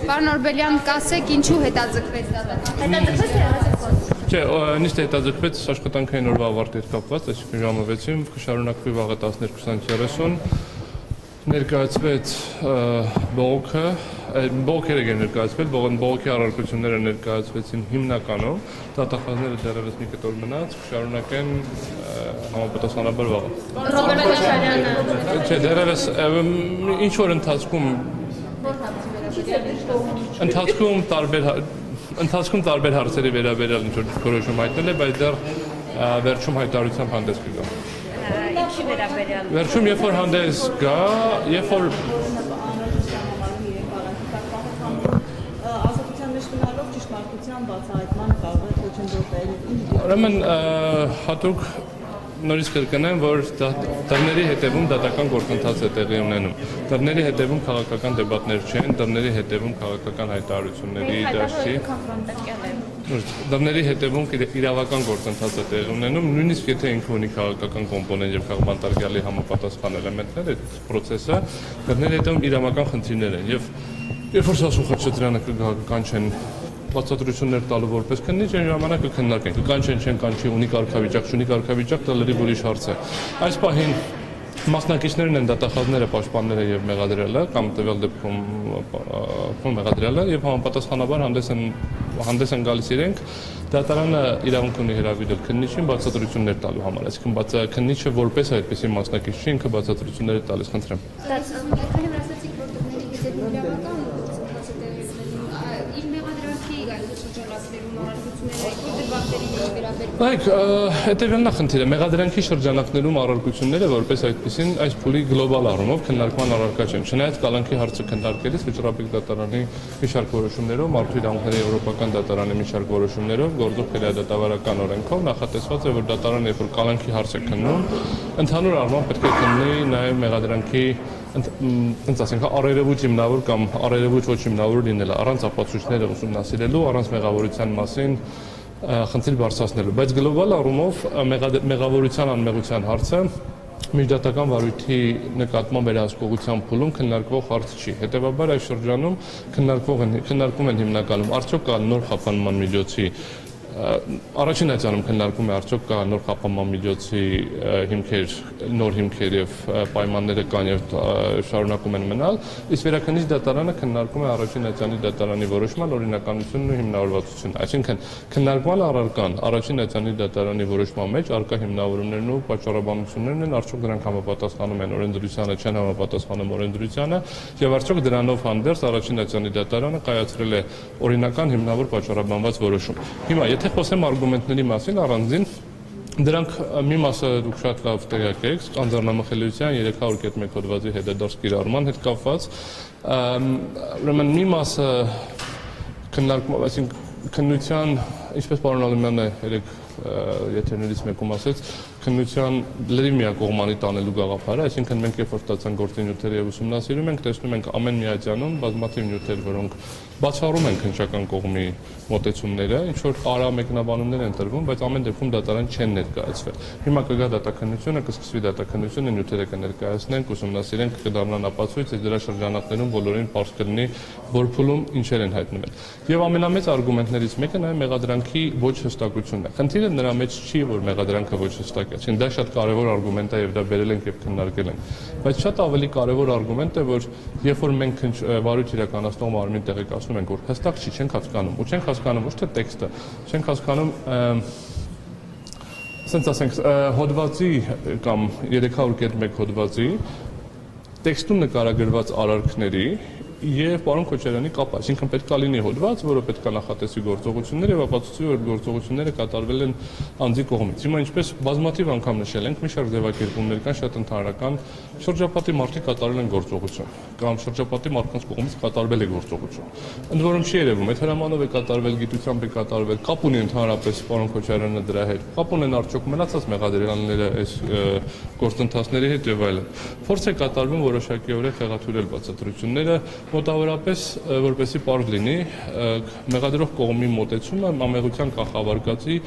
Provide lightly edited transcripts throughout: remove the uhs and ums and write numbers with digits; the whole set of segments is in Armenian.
Պարոն Օրբելյան, կասեք ինչու հետաձգվեց դատական։ Չէ, նիստ հետաձգվեց աշխատանքային օրվա ավարտի հետ կապված, այսինքն ժամը 6-ին կշարունակվի վաղը 12:30 ներկայացվեց բողոքը, բողոքերը ներկայացվել, բողոքի առարկությունները ներկայացվեցին հիմնականում, դատախազները դեռևս մի կտոր մնաց, կշարունակեն համապատասխանաբար վաղը։ Չէ, դեռևս ինչ որ ընթացքում տարբեր հարցերի վերաբերյալ ինչ-որ որոշում հայտնել է, բայց դեռ վերջում հայտարարությամբ հանդես կգա։ Ինչի վերաբերյալ։ Վերջում երբ որ հանդես գա, երբ որ ազատության մեջ մնալով ճշմարտության բացահայտման կարող է ոչնչացնել։ Ուրեմն հատուկ նորից կրկնեմ, որ դռների հետևում դատական գործընթաց է տեղի ունենում։ Դռների հետևում քաղաքական դեբատներ չեն, դռների հետևում քաղաքական հայտարարությունների դաշտ չի։ Դռների հետևում իրավական գործընթաց է տեղի ունենում, նույնիսկ եթե ինքը ունի քաղաքական կոմպոնենտ եւ քաղաքական համապատասխան էլեմենտներ, այդ process-ը դռների հետևում իրավական խնդիրներ են եւ երբ որ սասուխաչտրյանը կգաղական չեն բացատրություններ տալու որպես քննիչ այն ժամանակ կքննարկենք, կանչեն չեն կանչի, ունի կարգավիճակ, չունի կարգավիճակ, դա լրիվ ուրիշ հարց է։ Այս պահին մասնակիցներն են դատախազները, պաշտպանները եւ մեղադրելը կամ տվյալ դեպքում մեղադրելը եւ համապատասխանաբար հանդես են գալիս իրենք դատարանը իրավունք ունի հրավիրել քննիչին բացատրություններ տալու համար, այսինքն քննիչը որպես այդպիսի մասնակից չի, ինքը բացատրություններ է տալիս, խնդրեմ։ Այք, հետևյալն է խնդիրը, մեղադրանքի շրջանակներում առարկությունները որպես այդպիսին այս փուլի գլոբալ առումով քննարկման առարկա չեն։ Չնայած կալանքի հարցը քննարկելիս վճռաբեկ դատարանի մի շարք որոշումներով, մարդու իրավունքների եվրոպական դատարանի մի շարք որոշումներով, գործող քրեադատավարական օրենքով նախատեսված է, որ դատարանը երբ որ կալանքի հարց է քննում, ընդհանուր առմամբ պետք է քննի նաև մեղադրանքի առերևույթ հիմնավոր կամ առերևույթ ոչ հիմնավոր լինելը, առանց ապացույցները ուսումնասիրելու, առանց մեղավորության մասին խնդիր բարձրացնելու, բայց գլոբալ առումով մեղավորության անմեղության հարցը միջդատական վարույթի նկատմամբ վերահսկողության փուլում քննարկվող հարց չի։ Հետևաբար այս շրջանում քննարկում են հիմնականում արդյոք կա նոր խափանման միջոցի առաջին այցանում քննարկում է արդյոք կա նոր խափանման միջոցի հիմքեր, նոր հիմքեր եւ պայմանները կան եւ շարունակում են մնալ, իսկ վերաքննիչ դատարանը քննարկում է առաջին այցանի դատարանի որոշման օրինականությունն ու հիմնավորվածությունը, այսինքն քննարկման առարկան առաջին այցանի դատարանի որոշման մեջ առկա հիմնավորումներն ու պատճառաբանություններն են, արդյոք դրանք համապատասխանում են օրենսդրությանը, չեն համապատասխանում օրենսդրությանը եւ արդյոք դրանով հանդերձ առաջին այցանի դատարանը կայացրել է օրինական հիմնավոր պատճառաբանված որոշում։ Հիմա եթե խոսեմ արգումենտների մասին առանձին, դրանք մի մասը դուք շատ լավ տեղյակ եք, անձեռնամխելիության 301 հոդվածի հետադարձ կիրառման հետ կապված, ուրեմն մի մասը քննարկում, այսինքն քննության, ինչպես պարոն Ալիմյանը երեք եթերներից մեկում ասեց, քննության լրիվ միակողմանի տանելու գաղափարը, այսինքն մենք երբ որ ստացանք նյութերը եւ ուսումնասիրում ենք, տեսնում ենք ամեն մի այցանում բազմաթիվ նյութեր, որոնք բացառում են քննչական կողմի մոտեցումները, ինչ որ արամեկնաբանումներ են տրվում, բայց ամեն դեպքում դատարան չեն ներկայացվել։ Հիմա կգա դատաքննությունը, կսկսվի դատաքննությունը, նյութերը կներկայացնենք, ուսումնասիրենք, կդառնան ապացույց, այս դրա շրջանակներում բոլորին պարզ կլինի, որ փուլում ինչեր են հայտնվել։ Եվ ամենամեծ արգումենտներից մեկը նաեւ մեղադրանքի ոչ հստակությունն է։ Խնդիրը նրա մեջ չի, որ մեղադրանքը ոչ հստակ է, դա շատ կարևոր արգումենտ է եւ դա բերել ենք եւ քննարկել ենք։ Բայց շատ ավելի կարևոր արգումենտ է, որ երբ որ մենք վարույթ իրականացնող մարմին տեղեկացնում ենք, որ հստակ չի, չենք հասկանում, ու չենք հասկանում ոչ թե տեքստը, չենք հասկանում ասենք ասենք հոդվածի կամ 301 հոդվածի տեքստում նկարագրված արարքների եւ պարոն Քոչարյանի կապը, այսինքն պետք է լինի հոդված, որը պետք է նախատեսի գործողությունները եւ ապացուցի, որ գործողությունները կատարվել են անձի կողմից։ Հիմա ինչպես բազմաթիվ անգամ նշել ենք, մի շարք ձևակերպումներ կան շատ ընդհանրական, շրջապատի մարդիկ կատարել են գործողություն կամ շրջապատի մարդկանց կողմից կատարվել է գործողություն։ Ընդ որում չի երևում, այդ հրամանով է կատարվել, գիտությամբ է կատարվել, կապ ունի ընդհանրապես պարոն Քոչարյանը դրա հետ։ Կապ ունեն արդյոք մնացած մեղադրյալները այս գործընթացների հետ եւ այլն։ Փորձ է կատարվում որոշակիորեն խեղաթյուրել բացատրությունները, մոտավորապես որպեսզի պարզ լինի, մեղադրող կողմի մոտեցումը ամեղության կանխավարկածի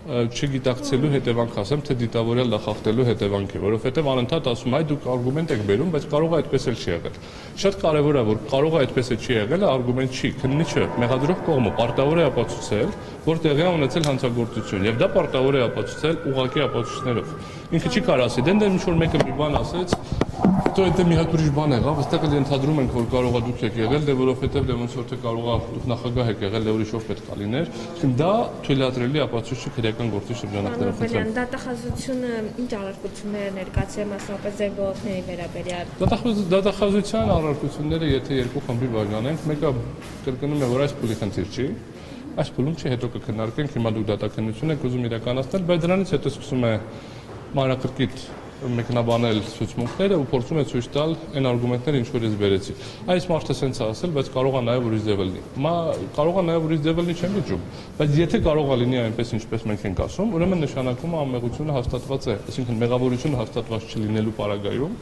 չգիտակցելու հետևանք ասեմ, թե դիտավորյալ նախախտելու հետևանք է, որովհետև անընդհատ ասում այ դուք արգումենտ եք բերում, բայց կարող է այդպես էլ չի եղել։ Շատ կարևոր է, որ կարող է այդպես չի եղել, արգումենտ չի, քննիչը մեղադրող կողմը պարտավոր է ապացուցել, որ տեղի է ունեցել հանցագործություն, եւ դա պարտավոր է ապացուցել ուղղակի ապացույցներով։ Ինքը չի կարող ասի, դե ինչ որ մեկը մի բան ասեց, դու այդ մի հատ ուրիշ բան եղավ, այստեղ էլ ենթադրում ենք, որ կարող է դուք եք եղել, դե որովհետև դե ոնց որ թե կարող է դուք նախագահ եք եղել, դե ուրիշով պետք է լիներ, դա թույլատրելի ապացույց չի քրեական գործի շրջանակներում։ Դատախազությունը ինչ առարկություններ ներկայացրել մասնապես ձեր ոլորտների վերաբերյալ։ Դատախազության առարկությունները, եթե երկու խմբի բաժանենք, մեկը կրկնում է, որ այս փուլի խնդիր չի, այս փուլում չի, հետո կքննարկենք, հիմա դուք դատաքննություն եք ուզում իրականացնել, բայց դրանից հետո սկսում է մանրակրկիտ մեկնաբանել ցուցմունքները ու փորձում է ցույց տալ այն արգումենտները, ինչ որ ես բերեցի։ Այս մարդը սենց է ասել, բայց կարող է նաև ուրիշ ձև լինի։ Հիմա կարող է նաև ուրիշ ձև լինի չեմ վիճում, բայց եթե կարող է լինի այնպես, ինչպես մենք ենք ասում, ուրեմն նշանակում է անմեղությունը հաստատված է, այսինքն մեղավորությունը հաստատված չլինելու պարագայում,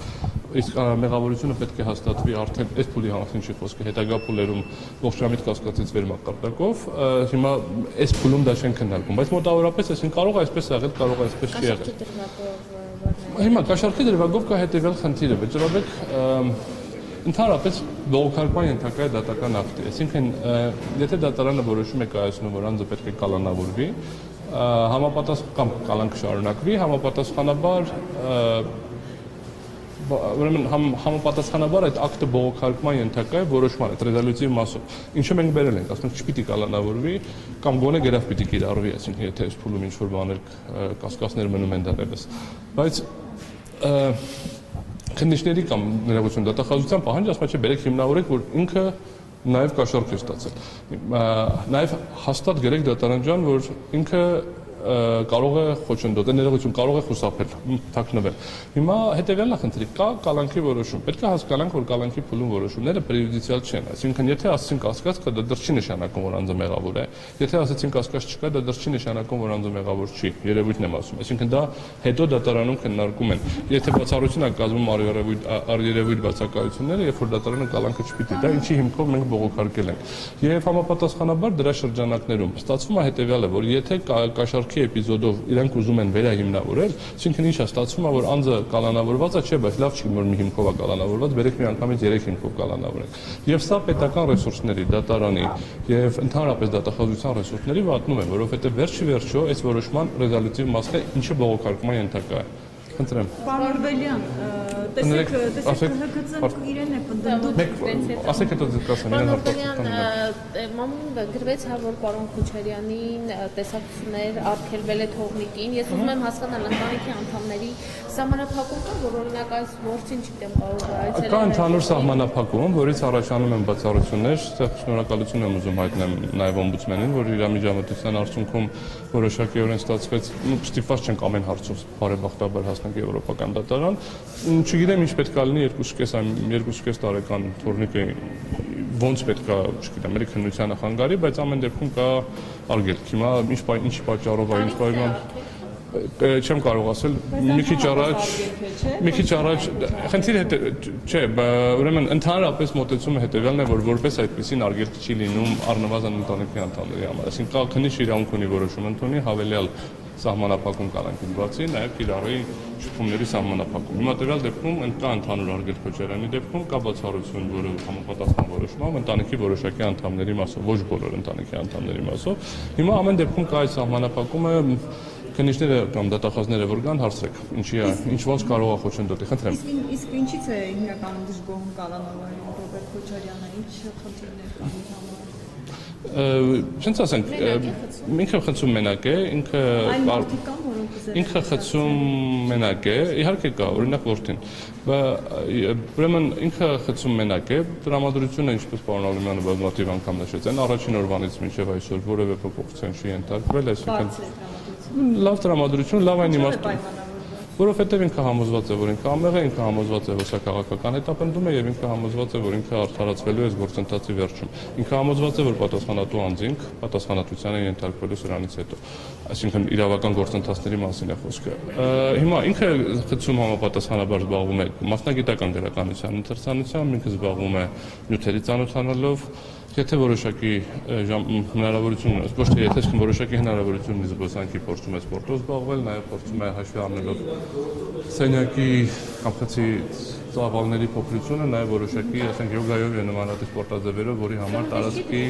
իսկ մեղավորությունը պետք է հաստատվի արդեն այս փուլի մասին չի խոսքը, հետագա փուլերում ողջամիտ կասկածից վեր մակարդակով, հիմա այս փուլում դա չեն քննարկում, բայց մոտավորապես այսինքն կարող է այսպես եղել, կարող է այսպես չի եղել։ Հիմա կաշառքի դրվագով կա հետևյալ խնդիրը, վճռաբեկ ընդհանրապես բողոքարկման ենթակա է դատական ակտի, այսինքն եթե դատարանը որոշում է կայացնում, որ անձը պետք է կալանավորվի, համապատասխան կալանք շարունակվի, համապատասխանաբար ուրեմն համապատասխանաբար այդ ակտը բողոքարկման ենթակա է որոշման այդ ռեզոլյուցիվ մասով։ Ինչը մենք բերել ենք, ասենք չպիտի կալանավորվի կամ գոնե գրավ պիտի կիրառվի, այսինքն եթե այս փուլում ինչ-որ բաներ կասկածներ մնում են դեռևս։ Բայց քննիչների կամ ներողություն դատախազության պահանջը ասում է չէ, բերեք հիմնավորեք, որ ինքը նաև կաշառք է ստացել։ Նաև հաստատ գրեք դատարան ջան, որ ինքը կարող է խոչընդոտել, ներողություն, կարող է խուսափել, թաքնվել։ Հիմա հետևյալն է խնդիրը, կա կալանքի որոշում։ Պետք է հասկանանք, որ կալանքի փուլում որոշումները պրեյուդիցիալ չեն, այսինքն եթե ասեցին կասկած կա, դա դեռ չի նշանակում, որ անձը մեղավոր է։ Եթե ասեցին կասկած չկա, դա դեռ չի նշանակում, որ անձը մեղավոր չի, երևույթն եմ ասում։ Այսինքն դա հետո դատարանում քննարկում են։ Եթե բացառություն է կազմում առերևույթ բացակայությունները, երբ որ դատարանը կալանքը չպիտի, դա ինչի հիմքով մենք բողոքարկել ենք։ Եվ համապատասխանաբար դրա շրջանակներում ստացվում է հետևյալը, որ եթե կաշառքի էպիզոդով իրանք ուզում են վերահիմնավորել, այսինքն ինչա ստացվում է, որ անձը կալանավորված է, չէ, բայց լավ չի, որ մի հիմքով է կալանավորված, բերեք մի անգամից 3 հիմքով կալանավորենք։ Եվ սա պետական ռեսուրսների, դատարանի եւ ընդհանրապես դատախազության ռեսուրսների վատնում է, որովհետեւ վերջի-վերջո այս որոշման ռեզոլյուցիվ մասը ինչը բողոքարկման ենթակա է։ Խնդրեմ։ Պարոն Օրբելյան, տեսեք ՀԿՑ-ն իրեն է պնդում։ Ասեք հետո դուք ասեմ, Պարոն Օրբելյան, մամուն գրվեց, հա, որ պարոն Քոչարյանին տեսակցություններ արգելվել է թոռնիկին։ Ես ուզում եմ հասկանալ ընտանիքի անդամների սահմանափակում կա, որ օրինակ այս ворցին չգիտեմ կարող է այցելել։ Կա ընդհանուր սահմանափակում, որից առաջանում են բացառություններ, շնորհակալություն եմ ուզում հայտնել նաև օմբուդսմենին, որ իր միջամտության արդյունքում որոշակիորեն ստացվեց, ստիպված չենք ամեն հարցով բարեբախտաբար հասնենք եվրոպական դատարան։ Չգիտեմ ինչ պետք է լինի 2.5 տարեկան թոռնիկը ոնց պետք է, չգիտեմ, մեր քննությանը խանգարի, բայց ամեն դեպքում կա արգելք։ Հիմա ինչ պատճառով է, ինչ պայման չեմ կարող ասել, մի քիչ առաջ խնդիրը չէ, ուրեմն ընդհանրապես մոտեցումը հետևյալն է, որ որպես այդպեսին արգելք չի լինում առնվազն ընտանիքի անդամների համար, այսինքն կա քննիչ իրավունք ունի որոշում ընդունի հավելյալ սահմանափակում կալանքին բացի, նաև կիրառի շփումների սահմանափակում։ Հիմա տվյալ դեպքում կա ընդհանուր արգելք Քոչարյանի դեպքում, կա բացառություն, որը համապատասխան որոշումով ընտանիքի որոշակի անդամների մասով, ոչ բոլոր ընտանիքի անդամների մասով։ Հիմա ամեն դեպքում կա այս սահմանափակումը, քննիչները կամ դատախազները որ գան հարցրեք, ինչ ոնց կարող է խոչընդոտի, խնդրեմ։ Իսկ ինչից է հիմնականում դժգոհում կալանավորել Ռոբերտ Քոչարյանը, ինչ խնդիրներ կան համար։ Չենք ասենք, ինքը խցում մենակ է, ինքը խցում մենակ է, իհարկե կա, օրինակ որդին, ուրեմն ինքը խցում մենակ է, տրամադրությունը, ինչպես պարոն Ալիմյանը բազմաթիվ անգամ նշեց, այն առաջին օրվանից մինչև այսօր որևէ փոփոխության չի ենթարկվել, այսինքն լավ տրամադրություն, լավ այն իմաստով, որովհետև ինքը համոզված է, որ ինքը ամեղ է, ինքը համոզված է, որ սա քաղաքական հետապնդում է եւ ինքը համոզված է, որ ինքը արդարացվելու է գործընթացի վերջում։ Ինքը համոզված է, որ պատասխանատու անձինք պատասխանատվության են ենթարկվելու սրանից հետո։ Այսինքն իրավական գործընթացների մասին է խոսքը։ Հիմա ինքը խցում համապատասխանաբար զբաղվում է մասնագիտական գրականության ընթերցանությամբ, ինքը զբաղվում է նյութերի ծանոթանալով, Եթե որոշակի հնարավորություն, ոչ թե եթե որոշակի հնարավորություն ունի զբոսանքի փորձում է սպորտով զբաղվել, նաև փորձում է հաշվի առնելով սենյակի կամ խցի ծավալների փոքրությունը, նաև որոշակի, ասենք, յոգայով եւ նմանատիպ սպորտաձևերով, որի համար տարածքի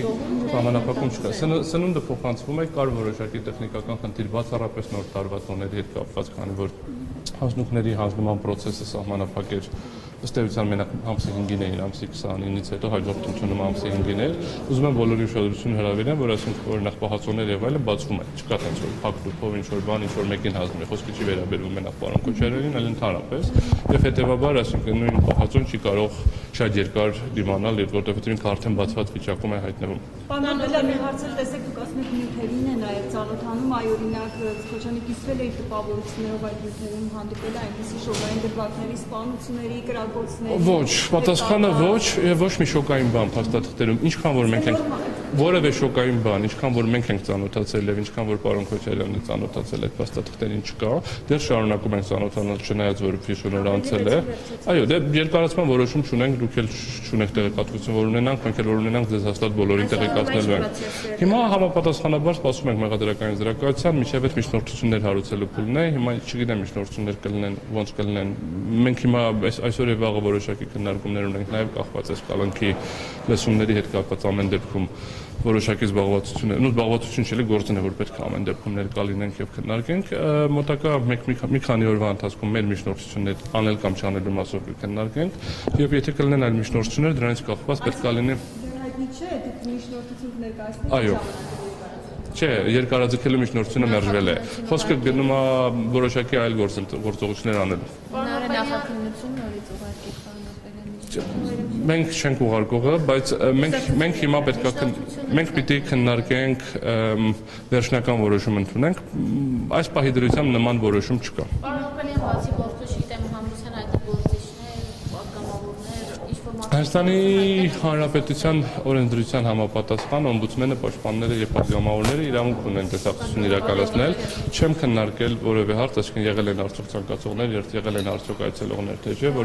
սահմանափակում չկա։ Սնունդը փոխանցվում է, կար որոշակի տեխնիկական խնդիր բացառապես նոր տարվա տոների հետ կապված, քանի որ հանձնուկների հանձնման process-ը սահմանափակ էր ըստ էության մենակ ամսի 5-ին էին, ամսի 29-ից հետո հաջորդ ընդունում ամսի 5-ին էր։ Ուզում եմ բոլորի ուշադրությունը հրավիրեմ, որ այսինքն օրինակ պահածոներ եւ այլն բացվում են, չկա տենց որ փակ դուփով ինչ որ բան, ինչ որ մեկին հանձնում է, խոսքը չի վերաբերվում մենակ պարոն Քոչարյանին, այլ ընդհանրապես։ Եվ հետեւաբար, այսինքն նույն պահածոն չի կարող շատ երկար դիմանալ, որովհետեւ ինքը արդեն բացված վիճակում է հայտնվում։ Պարոն Արգելյան, մի հարցել տեսեք, դուք ասում եք նյութերին է նաև ծանոթանում, այ օրինակ Քոչյանը կիսվել է իր տպավորություններով այդ նյութերում հանդիպել է այնպիսի շոկային դրվագների, սպանությունների, կրակոցների։ Ոչ, պատասխանը ոչ եւ ոչ մի շոկային բան փաստաթղթերում, ինչքան որ մենք ենք որևէ շոկային բան, ինչքան որ մենք ենք ծանոթացել եւ ինչքան որ պարոն Քոչարյանն է ծանոթացել այդ փաստաթղթերին չկա, դեռ շարունակում ենք ծանոթանալ, չնայած որ փիշոնոր անցել է։ Այո, դե երկարացման որոշում չունենք, դուք էլ չունեք տեղեկատվություն, որ ունենանք, մենք էլ որ ունենանք, ձեզ հաստատ բոլորին տեղեկացնելու ենք։ Հիմա համապատասխանաբար սպասում ենք մեղադրական զրակացության, միջև այդ միջնորդություններ հարուցելու փուլն է, հիմա չգիտեմ միջնորդություններ կլինեն, ոնց կլինեն։ Մենք հիմա այսօր եւ վաղը որոշակի քննարկումներ ունենք, նաեւ կախված է կալանքի լսումների հետ կապված ամեն դեպքում որոշակի զբաղվածություն է, զբաղվածություն չէ, գործն է, որ պետք է ամեն դեպքում ներկա լինենք եւ քննարկենք։ Մոտակա մի քանի օրվա ընթացքում մեր միջնորդություններ անել կամ չանելու մասով կքննարկենք եւ եթե կլինեն այլ միջնորդություններ, դրանից կախված պետք է լինի։ Չէ, դուք միջնորդություն ներկայացնեք։ Այո։ Չէ, երկարաձգելու միջնորդությունը մերժվել է։ Խոսքը գնում է որոշակի այլ գործողություններ անելու։ Նախագիծություն նորից ուղարկեք Մենք չենք ուղարկողը, բայց մենք հիմա մենք պիտի քննարկենք վերջնական որոշում ընդունենք, այս պահի դրությամբ նման որոշում չկա։ Պարոն բացի գործը չգիտեմ համության այդ գործիչներ, պատգամավորներ, ինչ-որ Հայաստանի Հանրապետության օրենսդրության համապատասխան օմբուդսմենը, պաշտպանները եւ պատգամավորները իրավունք ունեն տեսակցություն իրականացնել, չեմ քննարկել որևէ հարց, այսինքն եղել են արդյոք ցանկացողներ, եղել են արդյոք այցելողներ, թե չէ,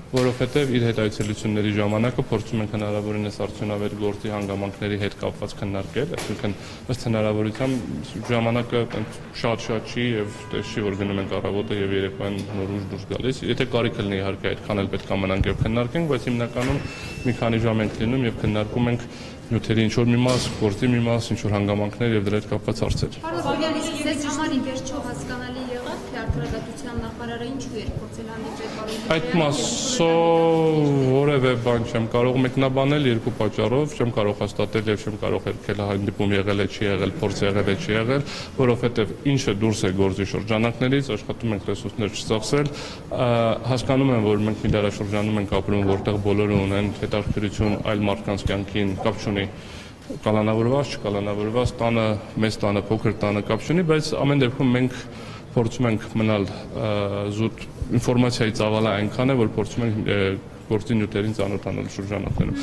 որովհետև իր հետայցելությունների ժամանակը փորձում ենք հնարավորինս արդյունավետ գործի հանգամանքների հետ կապված քննարկել, այսինքն ըստ հնարավորության ժամանակը շատ չի եւ չի որ գնում ենք առավոտը եւ երեկոյան նոր ուժ դուրս գալիս, եթե կարիք լինի իհարկե այդքան էլ պետք է մնանք եւ քննարկենք, բայց հիմնականում մի քանի ժամ ենք լինում եւ քննարկում ենք նյութերի ինչ որ մի մաս, գործի մի մաս, ինչ որ հանգամանքներ եւ դրա հետ կապված հարցեր։ Պարոն իսկ ձեզ համար ի վերջո հասկանալի եղավ, թե արգելանքության նախարարը ինչու էր փորձել հանդիպել պարոն Այդ մասով որևէ բան չեմ կարող մեկնաբանել երկու պատճառով, չեմ կարող հաստատել եւ չեմ կարող հերքել հանդիպում եղել է, չի եղել, փորձ եղել է, չի եղել, որովհետեւ ինչը դուրս է գործի շրջանակներից, աշխատում ենք ռեսուրսներ չծախսել, հասկանում եմ, որ մենք մի դարաշրջանում ենք ապրում, որտեղ բոլորը ունեն հետաքրքրություն այլ մարդկանց կյանքին, կապ չունի կալանավորված, չկալանավորված, տանը, մեծ տանը, փոքր տանը կապ չունի, բայց ամեն դեպքում մենք փորձում ենք մնալ զուտ ինֆորմացիայի ծավալը այնքան է, որ փորձում ենք գործի նյութերին ծանոթանալ շրջանակներում։